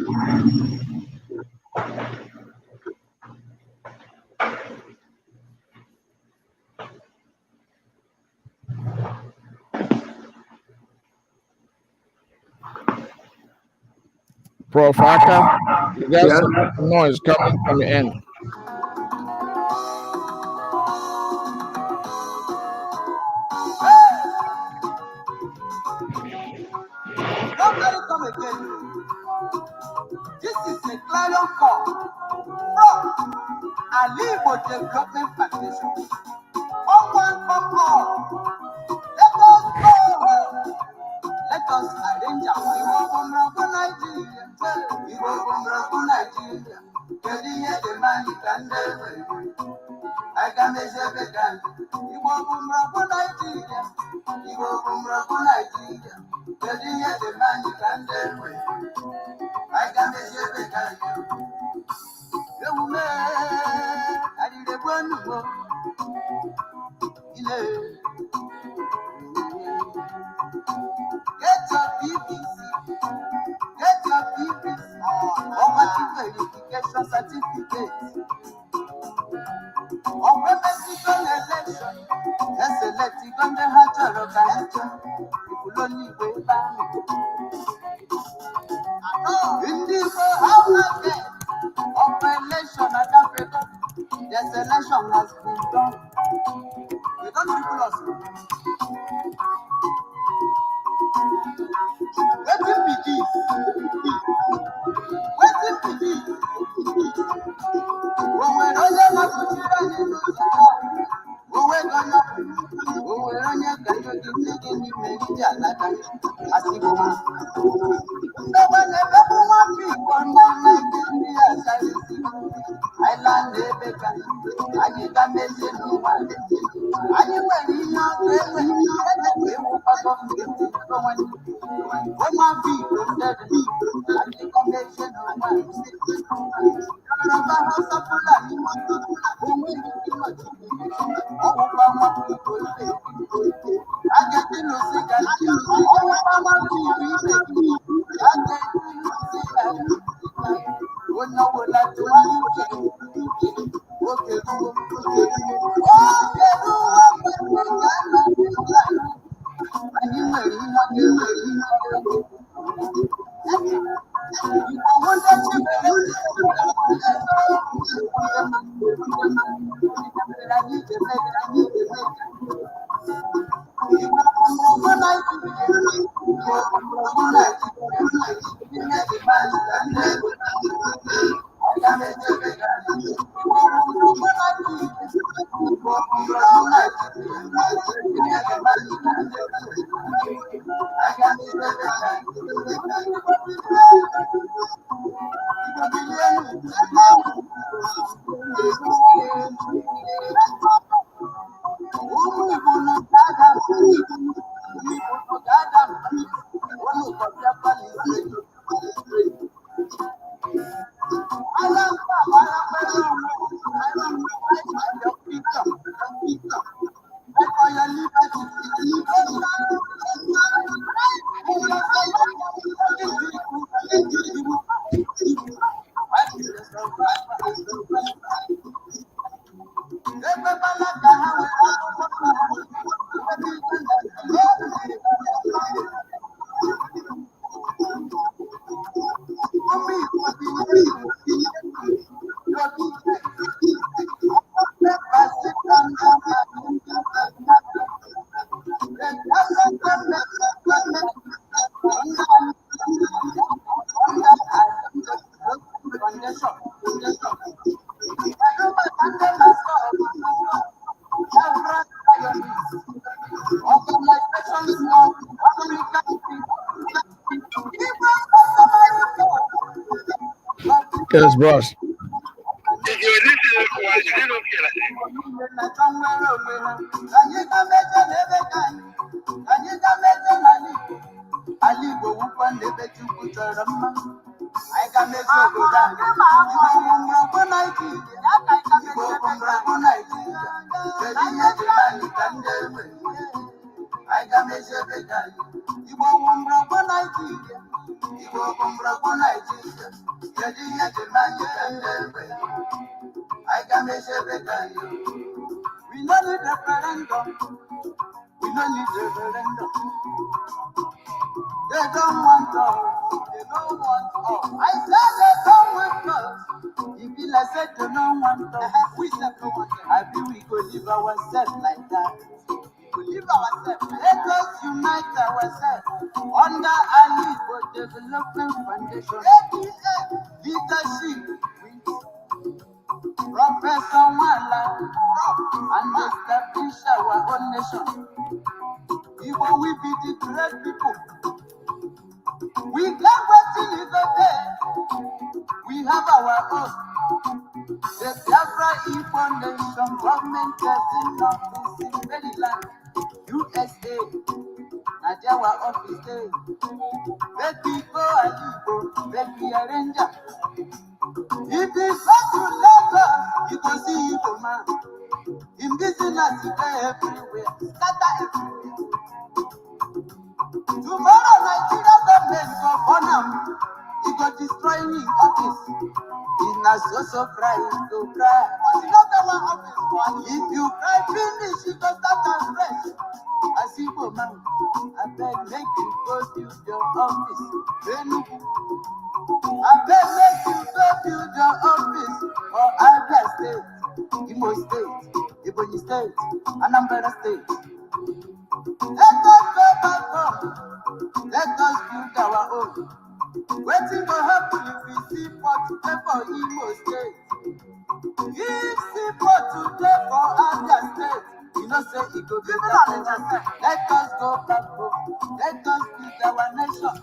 Prof, there's some noise coming from your end. Nobody come again. This is a clarion call from Igbo Development Foundation. One for all. Let us go. Let us arrange our Nigeria. Nigeria. The man can I can measure the gun. Nigeria. Nigeria. The man can I can measure the gun. The woman, I did a one more. Get your BBC. Get your BBC. Overseas verification certificate. On Mexican election, let's select it on the Hatter of the Hatter. If you only wait back. In this house of election at Africa, the selection has been done. You don't people us. Waiting be this. Waiting be this. When we're on the Yes, boss. Igbo Kumbroko Nigeria, Yadi Yadimani Kandelwe, I can measure you. We don't need referendum, we don't need referendum. They don't want us, they don't want us. I said they don't want us. If you like said they don't want us, we said no want us. I think we could live ourselves like that. We live ourselves. Let us unite ourselves under Ali for Development Foundation. Leadership with Professor Nwala and establish our own nation. Igbo we be the great people. We can't wait till it's okay. We have our own. The Biafra Igbo Nation government getting office in Maryland, USA. Nadia our office day. Let me go and Igbo, let me arrange. If it's not to let us, you can see Igbo man. In business today everywhere, scatter everywhere. Tomorrow Nigeria government go burn am. He go destroy me office. It's not so cry, to cry. But you don't one office for. If you cry finish, you go start afresh. As Igbo man, I beg make you go build your office. I beg make you go build your office for Abia State, Imo State, Ebonyi State, Anambra State. Let us go back home. Let us build our own. Waiting for happen if we see for today for Imo State. If see for today for Abia State, you know say it go be better. Let us go back home. Let us build our nation.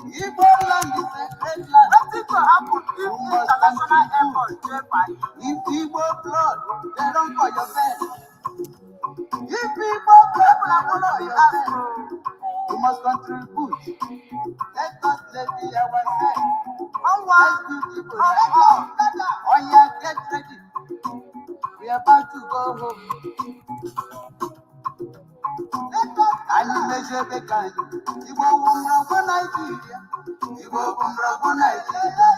Igbo land is a great land. Waiting to happen if international airport if Igbo blood, they don't for your bed. If Igbo blood, they don't for your bed. You must contribute. Let us levy ourselves. Let's beautiful. Oh yeah, get ready. We are about to go home. I measure the kind. Igbo Kumbroko Nigeria. Igbo Kumbroko Nigeria.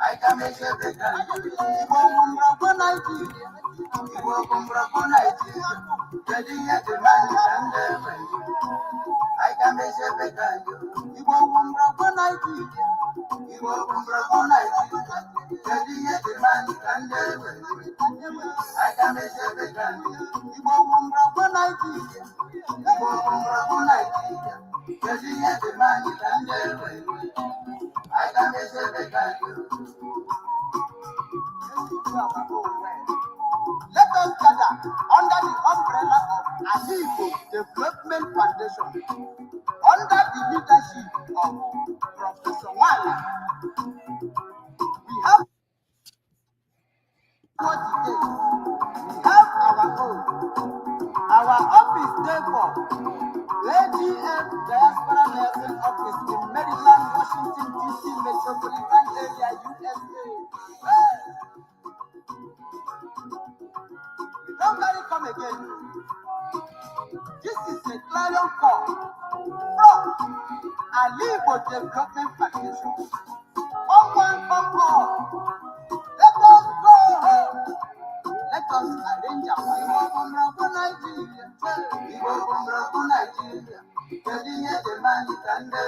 I can measure the kind. Igbo Kumbroko Nigeria. Igbo Kumbroko Nigeria. I can measure the kind. Igbo Kumbroko Nigeria. Igbo Kumbroko Nigeria. I can measure the kind. Igbo Kumbroko Nigeria. Igbo Kumbroko Nigeria. I can measure the kind. Let us gather under the umbrella of ADF Development Foundation, under the leadership of Professor Nwala. We have what it takes. We have our own. Our office, therefore, ADF Diaspora Nursing Office in Maryland, Washington, D.C. metropolitan area, USA. We don't carry come again. This is a clarion call from Igbo Development Foundation. Come one, come all. Let us go home. Let us arrange our Igbo Kumbroko Nigeria. Igbo Kumbroko Nigeria. The money can do.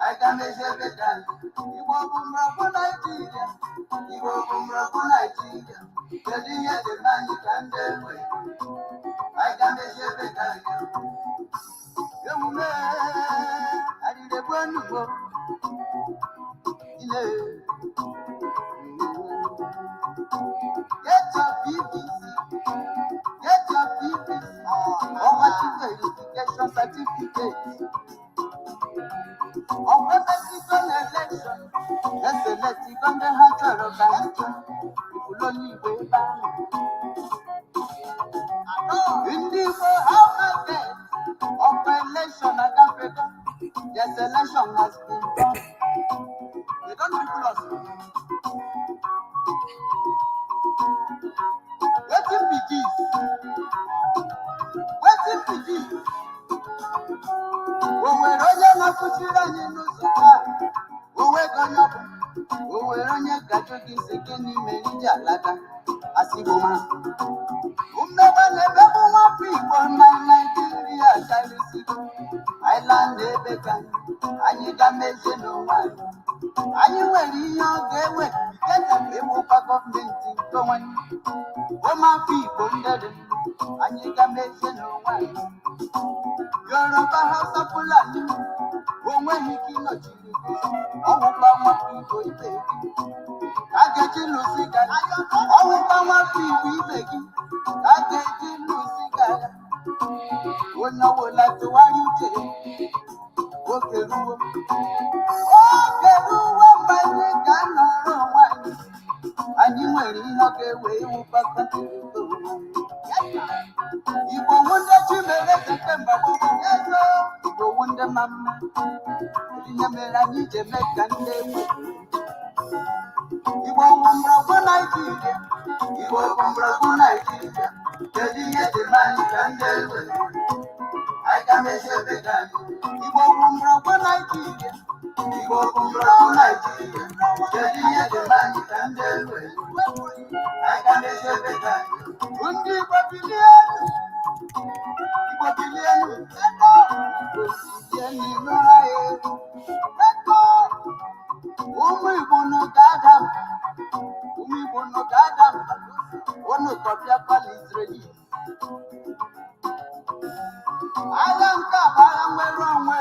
I can measure the time. Igbo Kumbroko Nigeria. Igbo Kumbroko Nigeria. The money can do. I can measure the time. You may, I did a one go. Get your BBC. Get your BBC. Overseas verification certificate. Of Mexican election. Let's select it on the heart of the election. People only way back. In the how again of election at Africa, the selection has been done. They don't people us. Waiting be this. Waiting be this. O nwere onye na-akụchiri anyị n'ụzọ taa? O nweghị onye ọ bụ. O nwere onye gajụ gị si gịnị mere iji alaka? Asị bụ ha. Mmegbu na-emegbu nwafọ Igbo na Naịjirịa karịsịrị. Island ebe ka anyị ga-mezie n'onwe anyị. Anyị nwere ihe ọ ga-ewe nke na ewukwa gọọmenti nke onwe anyị. Ụmụafọ Igbo ndị dị ndụ, anyị ga-mezie n'onwe anyị. Yoruba, Hausa, Fulani, onweghị ike ịnọchiri gị. Ọwụkwa nwafọ Igbo ibe gị. A ga-eji lụsị gị agha. Ọwụkwa nwafọ Igbo ibe gị. A ga-eji lụsị gị agha. Onye ọbụla tụgharịa uche ya. Oge ruo. Oge ruo mgbe anyị ga-anọrọ onwe anyị. Anyị nwere ihe ọ ga-ewe ịwụkwa kọntịrị Igbo wụ ndị Chimere Septemba gbogbo ego. Igbo wụ ndị ma mma. Ihe mere anyị ji eme ka ndị egwu. Igbo wụ mgbọrọgwụ Naịjirịa. Igbo wụ mgbọrọgwụ Naịjirịa. Kedu ihe dị anyị ka ndị egwu? Anyị ga-emesi ebe ka anyị. Igbo wụ mgbọrọgwụ Naịjirịa. Igbo wụ mgbọrọgwụ Naịjirịa. Kedu ihe dị anyị ka ndị egwu? Anyị ga-emesi ebe ka anyị. Ndị Igbo bilie elu. Igbo bilie elu. Igbo bilie n'ime anyị. Ụmụ Igbo nọ ga-ada mba. Ụmụ Igbo nọ ga-ada mba. Unu kọbịa kwala Izreli. Agha nke a bụ agha nwere onwe.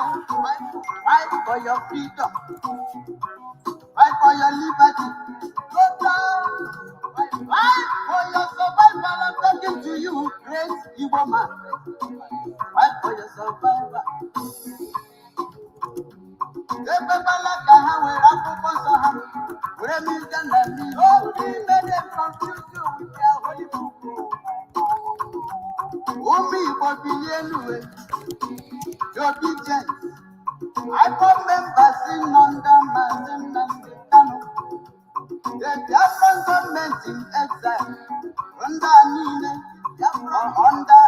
Fight for your freedom. Fight for your liberty. Fight for your survival. I'm talking to you, great Igbo man. Fight for your survival. Ekwekwala ka ha were akwụkwọ nsọ ha were milga na mmiri. Obi mere confuse you with their holy book. Ụmụ Igbo bilie n'uwe. Be obedient. IPOB members in under Mazin and Kano. The Biafran government in exile under Nine or under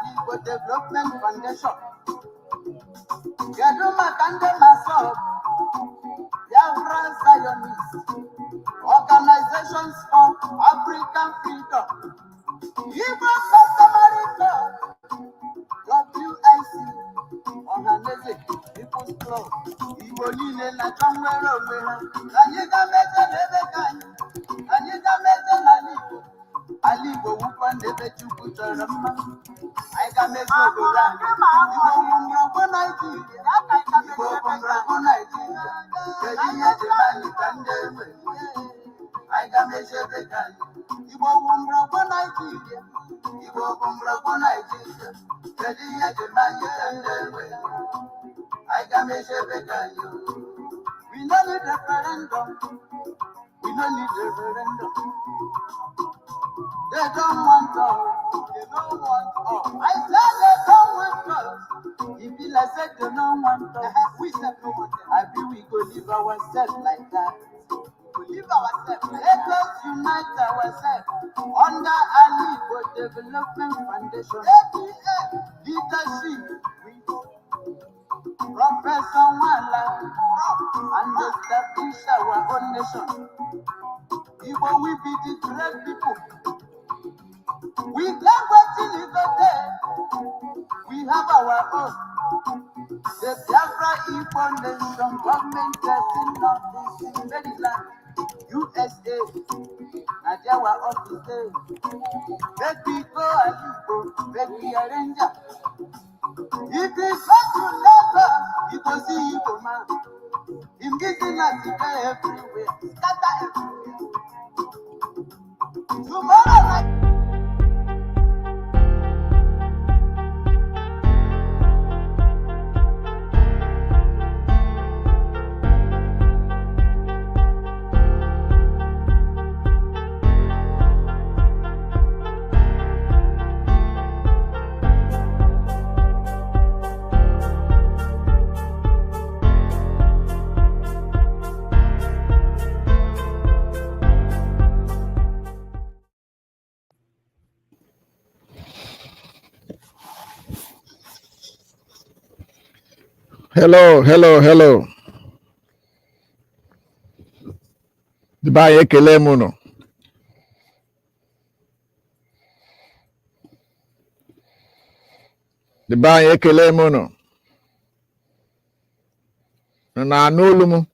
Igbo Development Foundation. Keduma Kande Masop, Biafran Zionists, Organizations for African Freedom, Igbo Customary Law, WIC, Ohaneze, People's Club, Igbo Nile na Chonwere onwe ha. Anyị ga-emete n'ebe ka anyị ga-emete n'ala Igbo. Ala Igbo wụkwa n'ebe Chukwu chọrọ mma. Anyị ga-emezi obodo anyị. Igbo wụ mgbọrọgwụ Naịjirịa. Igbo wụ mgbọrọgwụ Naịjirịa. Kedu ihe dị anyị ka ndị egbe? Anyị ga-emezi ebe ka anyị. Igbo wụ mgbọrọgwụ Naịjirịa. Igbo wụ mgbọrọgwụ Naịjirịa. Kedu ihe dị anyị ka ndị egbe? Anyị ga-emezi ebe ka anyị. We no need referendum. We no need referendum. They don't want us. They don't want us. I said they don't want us. If it like said they don't want us, we said no want us. I feel we go live ourselves like that. We live ourselves. Let us unite ourselves under Igbo Development Foundation. ADF leadership. Professor Nwala and establish our own nation. Igbo we be the great people. We can't wait till it go there. We have our own. The Biafra Igbo Nation government testing office in Maryland, USA. Najawa office there. Make we go and Igbo, make we arrange. If it's not to Lagos, you go see Igbo man. In business today everywhere, scatter everywhere. Tomorrow night. Hello, hello, hello. Diba ekele m unu. Diba ekele m unu. Na olu m.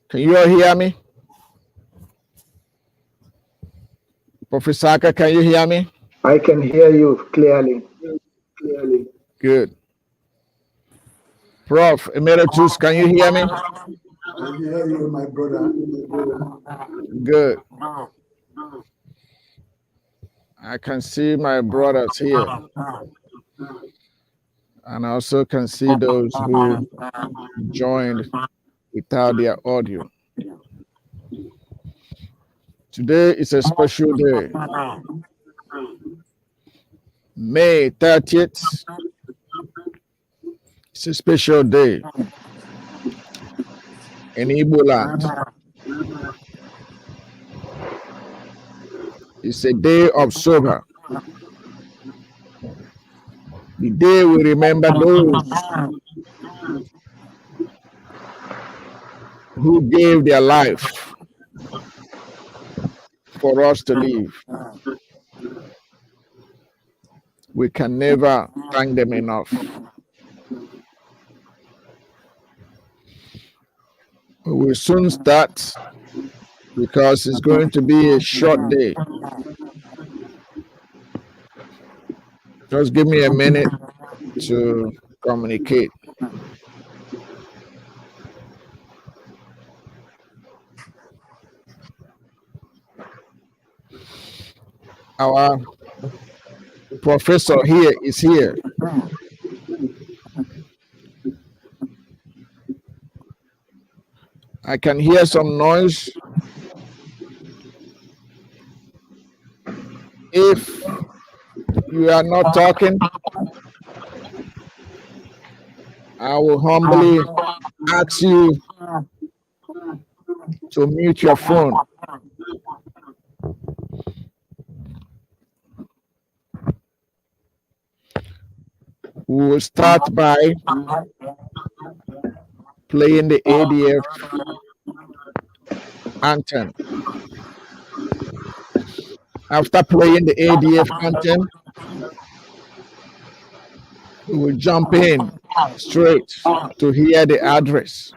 Can you all hear me? Professor Aka, can you hear me? I can hear you clearly. Good. Prof, Emeritus, can you hear me? I hear you, my brother. Good. I can see my brothers here. And I also can see those who joined without their audio. Today is a special day. May 30th. It's a special day in Igbo land. It's a day of sober. The day we remember those who gave their life for us to live. We can never thank them enough. We will soon start because it's going to be a short day. Just give me a minute to communicate. Our professor here is here. I can hear some noise. If you are not talking, I will humbly ask you to mute your phone. We will start by playing the ADF anthem. After playing the ADF anthem, we will jump in straight to hear the address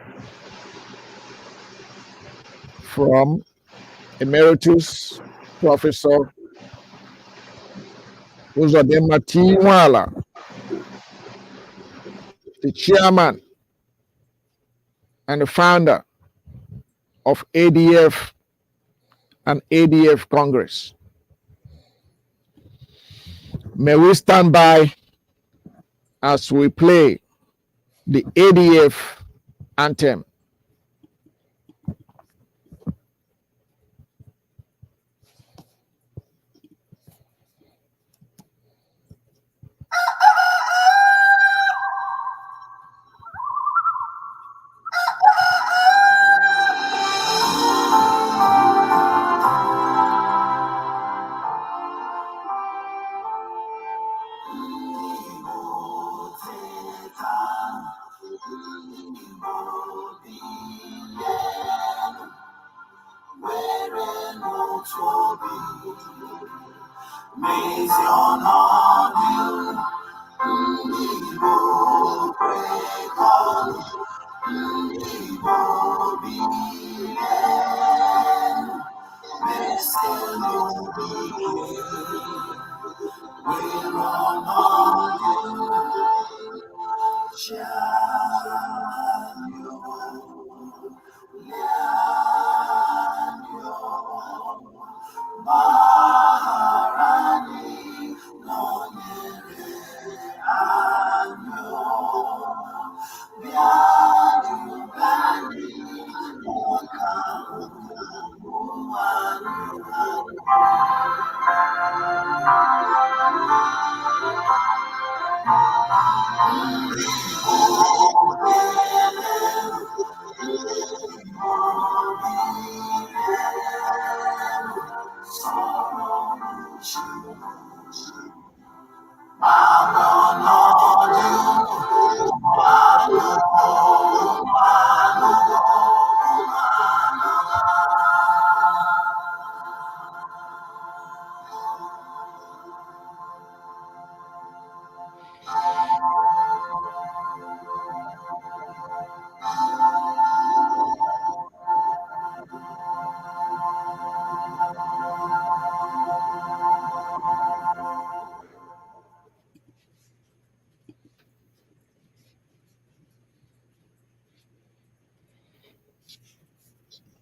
from Emeritus Professor Uzodinma Nwala, the chairman and the founder of ADF and ADF Congress. May we stand by as we play the ADF anthem.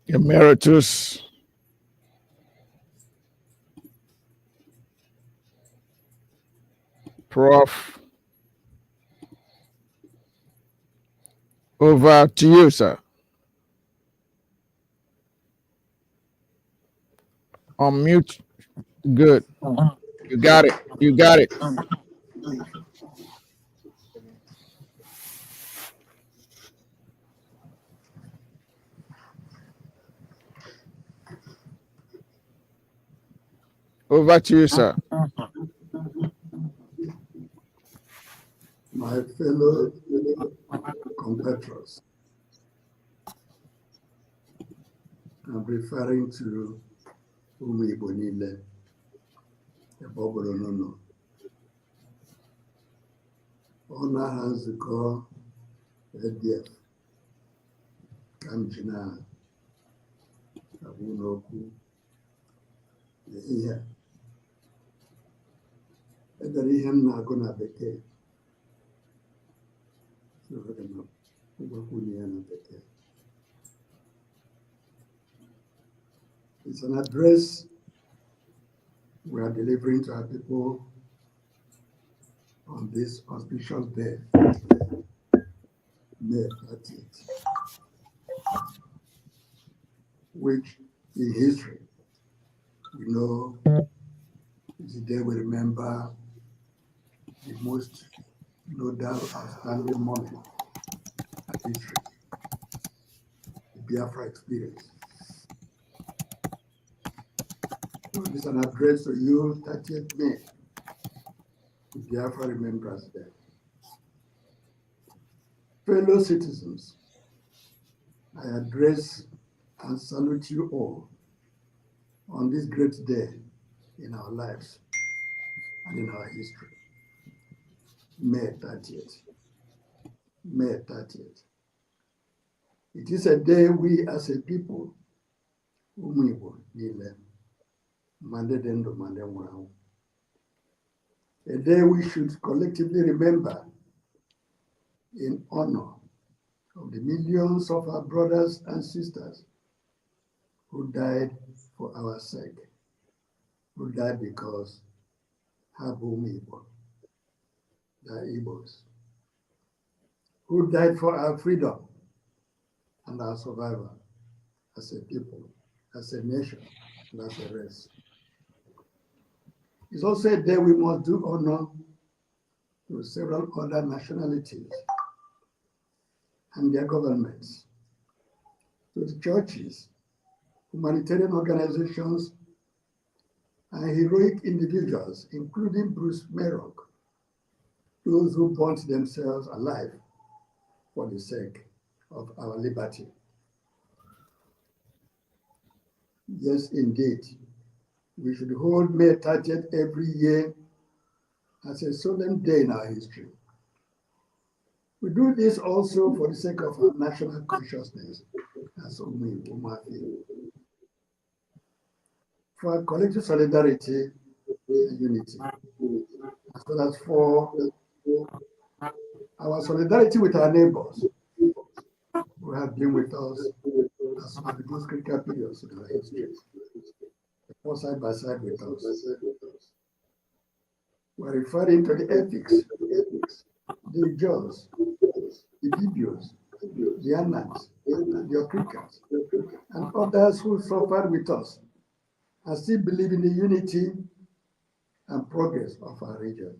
Emeritus, Prof. Over to you, sir. Unmute. Good. You got it. You got it. Over to you, sir. My fellow compatriots, I'm referring to Igbo niile, ebe ọ bụla unu nọ. Ọnụ aha nzukọ ADF ka m ji na-agwa unu okwu ihe a. Edere ihe m na-agụ na Bekee. It's an address we are delivering to our people on this auspicious day, May 30th, which in history we know is the day we remember the most notable, outstanding moment in history, the Biafra experience. So this is an address to you, 30th May, the Biafra Remembrance Day. Fellow citizens, I address and salute you all on this great day in our lives and in our history. May 30th. May 30th. It is a day we as a people, a day we should collectively remember in honor of the millions of our brothers and sisters who died for our sake, who died because Igbo, the Igbos, who died for our freedom and our survival as a people, as a nation, and as a race. It's also a day we must do honor to several other nationalities and their governments, to the churches, humanitarian organizations, and heroic individuals, including Bruce Merrock, those who burnt themselves alive for the sake of our liberty. Yes, indeed, we should hold May 30th every year as a solemn day in our history. We do this also for the sake of our national consciousness as Umafi, for our collective solidarity and unity, as well as for our solidarity with our neighbors who have been with us as one of the most critical periods in our history, fought side by side with us. We're referring to the ethics, the Jaws, the Bibios, the Anans, the Okrikans, and others who suffered with us and still believe in the unity and progress of our region.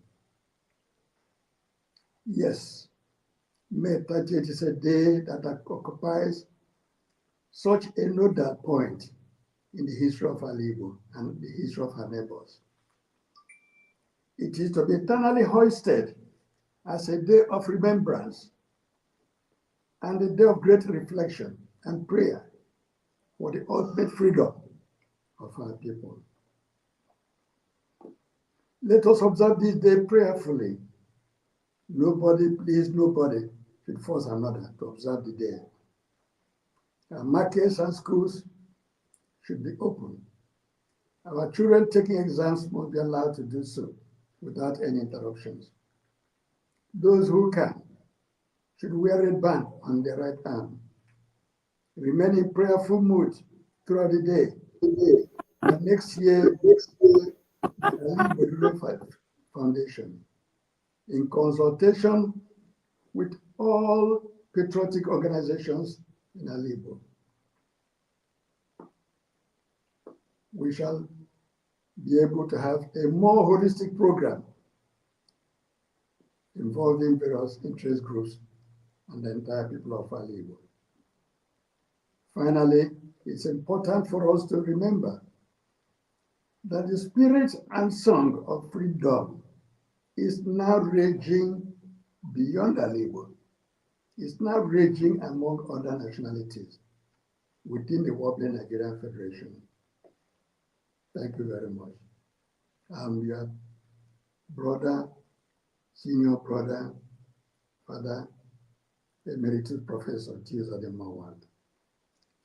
Yes, May 30th is a day that occupies such a nodal point in the history of our Igbo and the history of our neighbors. It is to be eternally hoisted as a day of remembrance and a day of great reflection and prayer for the ultimate freedom of our people. Let us observe this day prayerfully. Nobody, please, nobody should force another to observe the day. Our markets and schools should be open. Our children taking exams must be allowed to do so without any interruptions. Those who can should wear a band on their right arm. remain in prayerful mood throughout the day. And next year, the Igbo Foundation, in consultation with all patriotic organizations in Igbo, we shall be able to have a more holistic program involving various interest groups and the entire people of Igbo. Finally, it's important for us to remember that the spirit and song of freedom is now raging beyond Igbo. It's now raging among other nationalities within the wobbling Nigerian Federation. Thank you very much. I'm your brother, senior brother, Father, Emeritus Professor Uzodinma,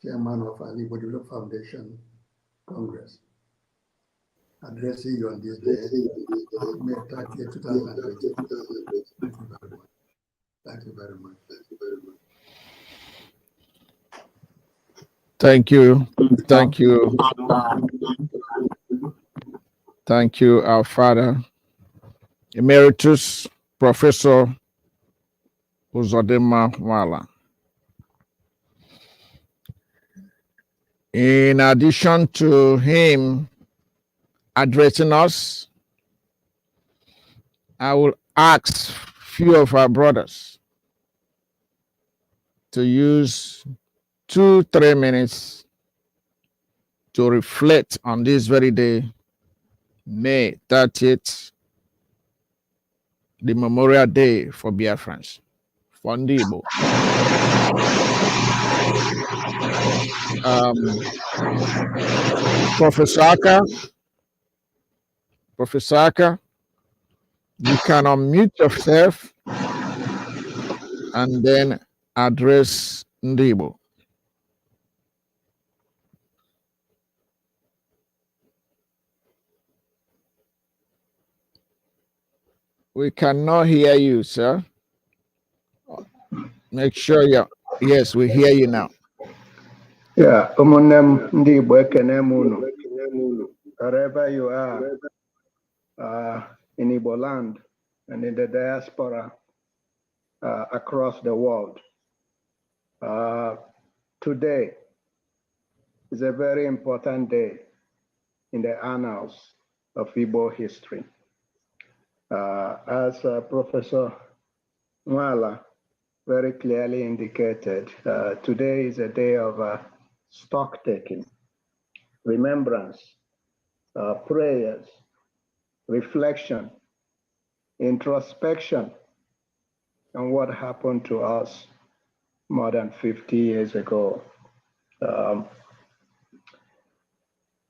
Chairman of ADF Foundation Congress, addressing you on this day, May 30, 2020. Thank you very much. Thank you very much. Thank you. Thank you. Thank you, our Father, Emeritus Professor Uzodinma Nwala. In addition to him addressing us, I will ask few of our brothers to use 2-3 minutes to reflect on this very day, May 30th, the Memorial Day for Biafrans, for Igbo. Professor Aka, you can unmute yourself and then address Igbo. We cannot hear you, sir. Make sure yes, we hear you now. Yeah, ụmụnne ndị Igbo ekene m unu, wherever you are in Igbo land and in the diaspora across the world. Today is a very important day in the annals of Igbo history. As Professor Nwala very clearly indicated, today is a day of stock taking, remembrance, prayers, reflection, introspection on what happened to us more than 50 years ago. The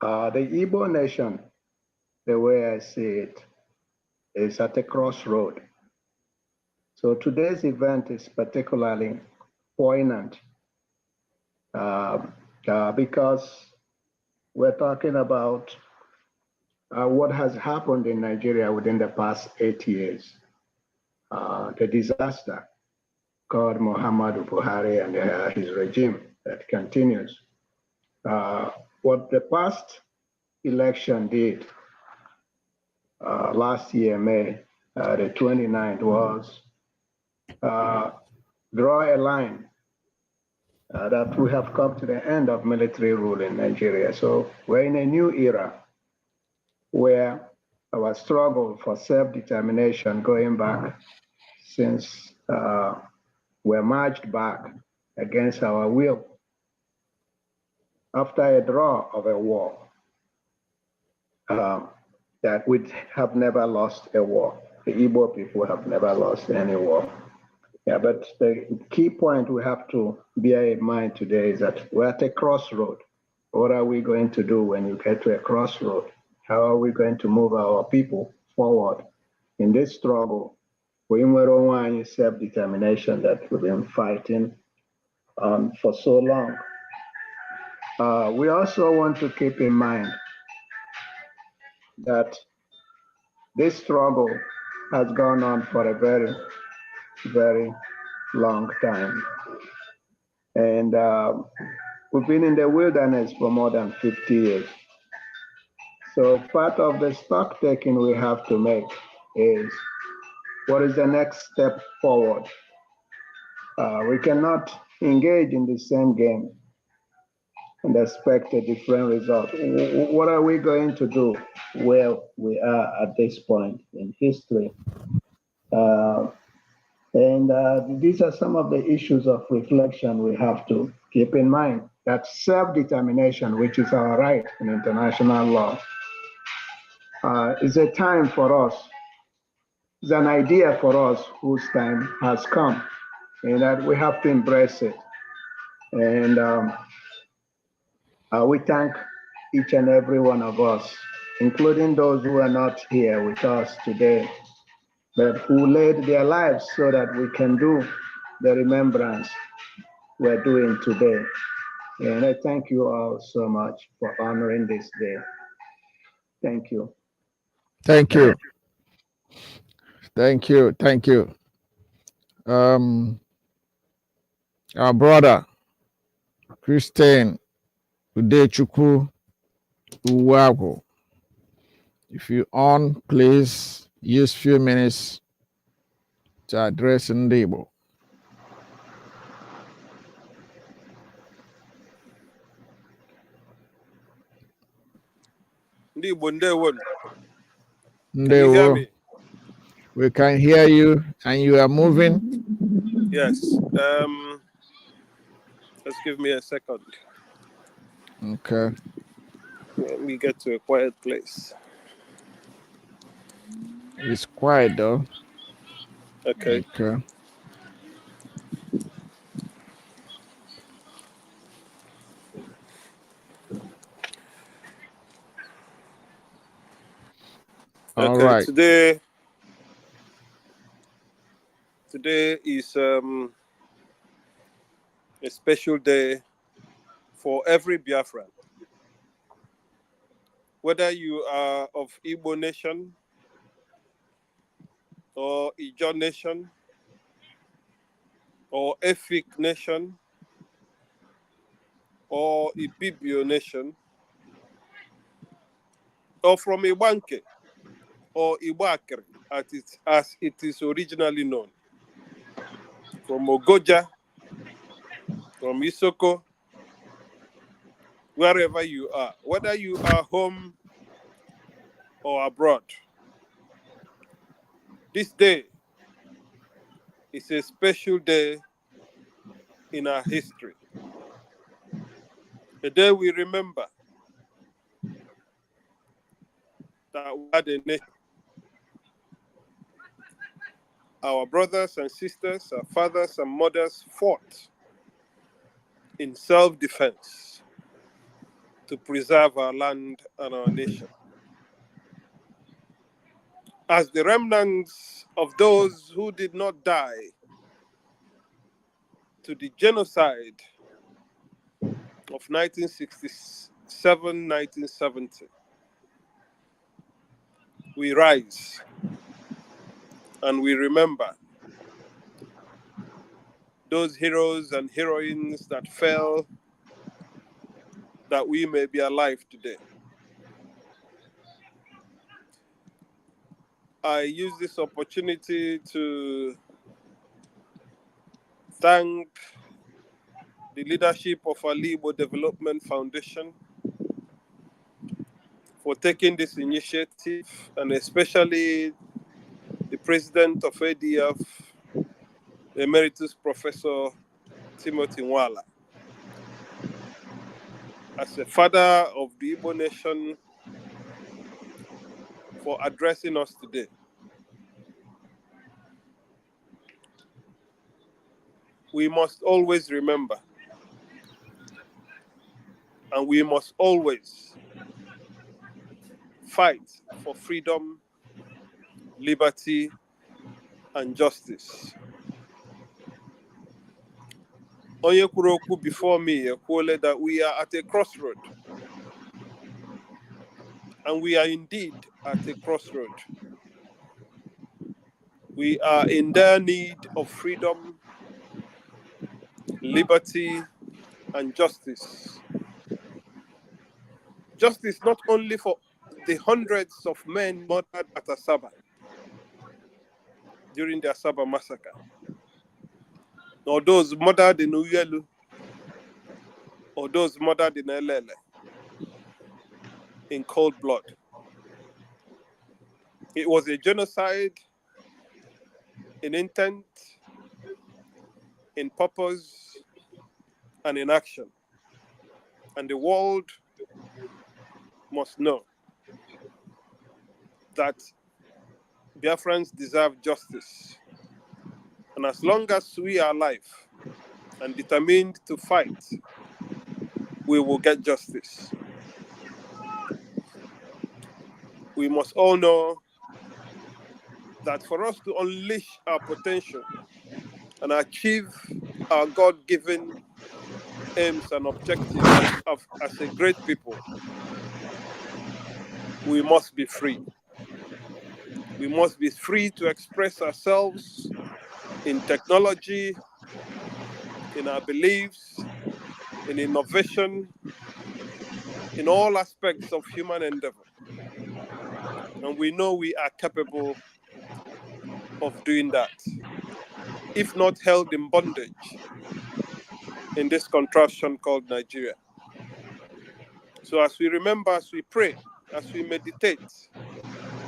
Igbo nation, the way I see it, is at a crossroad. So today's event is particularly poignant because we're talking about what has happened in Nigeria within the past 8 years. The disaster called Muhammadu Buhari and his regime that continues. What the past election did last year, May the 29th, was draw a line that we have come to the end of military rule in Nigeria. So we're in a new era where our struggle for self-determination going back since we're marched back against our will after a draw of a war that we have never lost a war. The Igbo people have never lost any war. Yeah, but the key point we have to bear in mind today is that we're at a crossroad. What are we going to do when you get to a crossroad? How are we going to move our people forward in this struggle for self-determination that we've been fighting for so long? We also want to keep in mind that this struggle has gone on for a very, very long time. And we've been in the wilderness for more than 50 years. So part of the stock taking we have to make is, what is the next step forward? We cannot engage in the same game and expect a different result. What are we going to do where we are at this point in history? These are some of the issues of reflection we have to keep in mind. That self-determination, which is our right in international law, is a time for us. It's an idea for us whose time has come, and that we have to embrace it. And we thank each and every one of us, including those who are not here with us today, but who laid their lives so that we can do the remembrance we're doing today. And I thank you all so much for honoring this day. Thank you. Thank you. Thank you. Thank you. Our brother, Christian Udechukwu Uwago. If you on, please use few minutes to address Ndebo. Ndebo. Can you hear me? We can hear you, and you are moving. Yes. Just give me a second. Okay. Let me get to a quiet place. It's quiet though. Okay. Okay. All Okay. right. Today is a special day for every Biafran. Whether you are of Igbo nation or Ijaw nation or Efik nation or Ibibio nation or from Ibanke or Iwakere as it is originally known, from Ogoja, from Isoko, wherever you are, whether you are home or abroad. This day is a special day in our history. A day we remember that we had a nation. Our brothers and sisters, our fathers and mothers fought in self-defense to preserve our land and our nation. As the remnants of those who did not die to the genocide of 1967-1970, we rise and we remember those heroes and heroines that fell that we may be alive today. I use this opportunity to thank the leadership of our Igbo Development Foundation for taking this initiative, and especially the president of ADF, Emeritus Professor Timothy Nwala. As a father of the Igbo nation, for addressing us today. We must always remember, and we must always fight for freedom, liberty, and justice. Onye kwuru okwu before me ekwuole that we are at a crossroad, and we are indeed at a crossroad. We are in dire need of freedom, liberty, and justice. Justice not only for the hundreds of men murdered at Asaba during the Asaba massacre, or those murdered in Uyelu, or those murdered in Elele in cold blood. It was a genocide in intent, in purpose, and in action. And the world must know that Biafrans deserve justice. And as long as we are alive and determined to fight, we will get justice. We must all know that for us to unleash our potential and achieve our God-given aims and objectives as a great people, we must be free. We must be free to express ourselves in technology, in our beliefs, in innovation, in all aspects of human endeavor. And we know we are capable of doing that, if not held in bondage in this contraption called Nigeria. So as we remember, as we pray, as we meditate,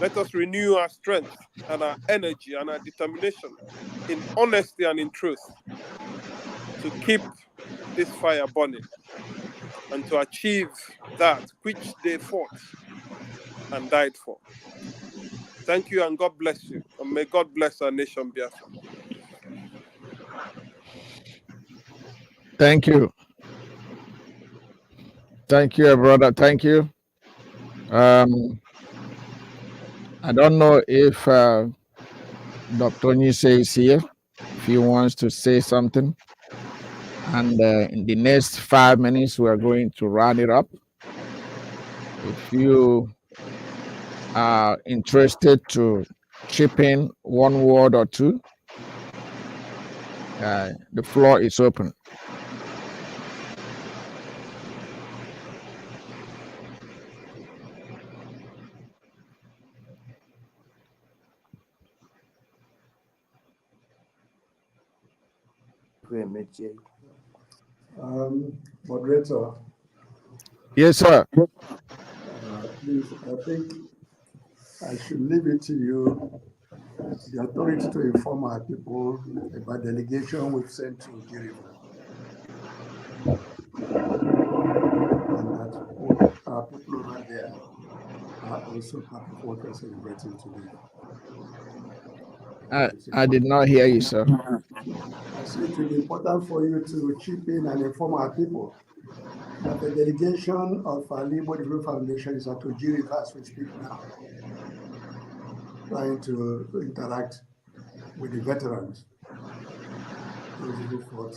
let us renew our strength and our energy and our determination in honesty and in truth to keep this fire burning and to achieve that which they fought and died for. Thank you and God bless you. And may God bless our nation, Biafra. Thank you. Thank you, brother. Thank you. I don't know if Dr. Nise is here, if he wants to say something. And in the next 5 minutes, we are going to round it up. If you are interested to chip in one word or two, the floor is open. Moderator, Yes, sir. please, I think I should leave it to you, the authority, to inform our people about delegation we've sent to Jericho. And that our people over there are also part of what we're celebrating today. I did not hear you, sir. I say it will be important for you to chip in and inform our people that the delegation of our Igbo Development Foundation is at Oji River as we speak now, trying to interact with the veterans.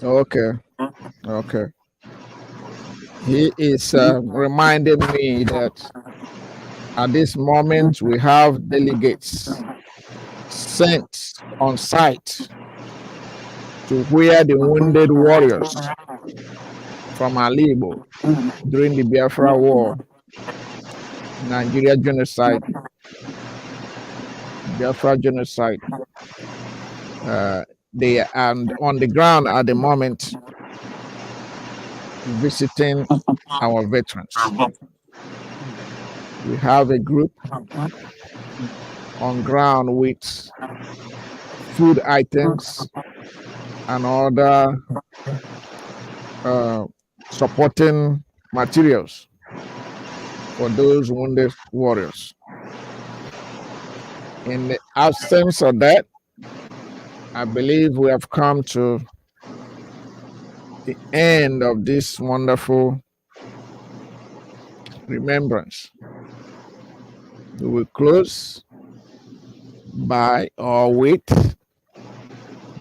Okay. Okay. He is reminding me that at this moment we have delegates sent on site to where the wounded warriors from Alibo during the Biafra War, Nigeria genocide, Biafra genocide. They are on the ground at the moment visiting our veterans. We have a group on ground with food items and other supporting materials for those wounded warriors. In the absence of that, I believe we have come to the end of this wonderful remembrance. We will close by or with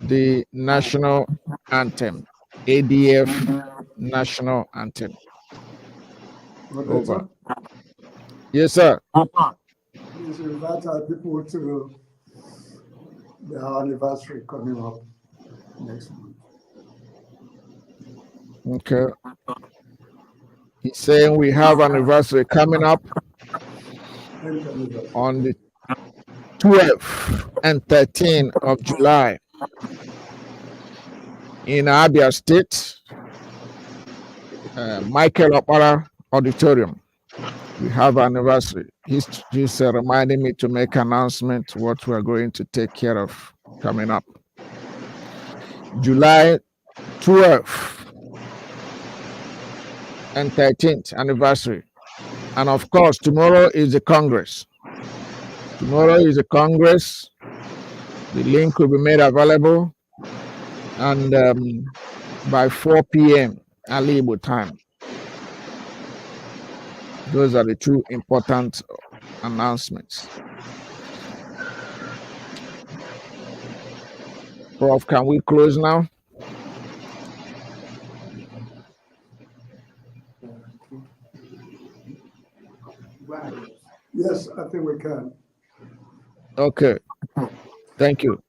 the national anthem, ADF national anthem. Over. Yes, sir. Please invite our people to the anniversary coming up next month. Okay. He's saying we have anniversary coming up Anniversary. on the 12th and 13th of July in Abia State, Michael Opara Auditorium. We have anniversary. He's reminding me to make announcement what we're going to take care of coming up. July 12th and 13th anniversary. And of course, tomorrow is the Congress. Tomorrow is the Congress. The link will be made available, and by 4 p.m. Igbo time. Those are the two important announcements. Prof, can we close now? Yes, I think we can. Okay. Thank you.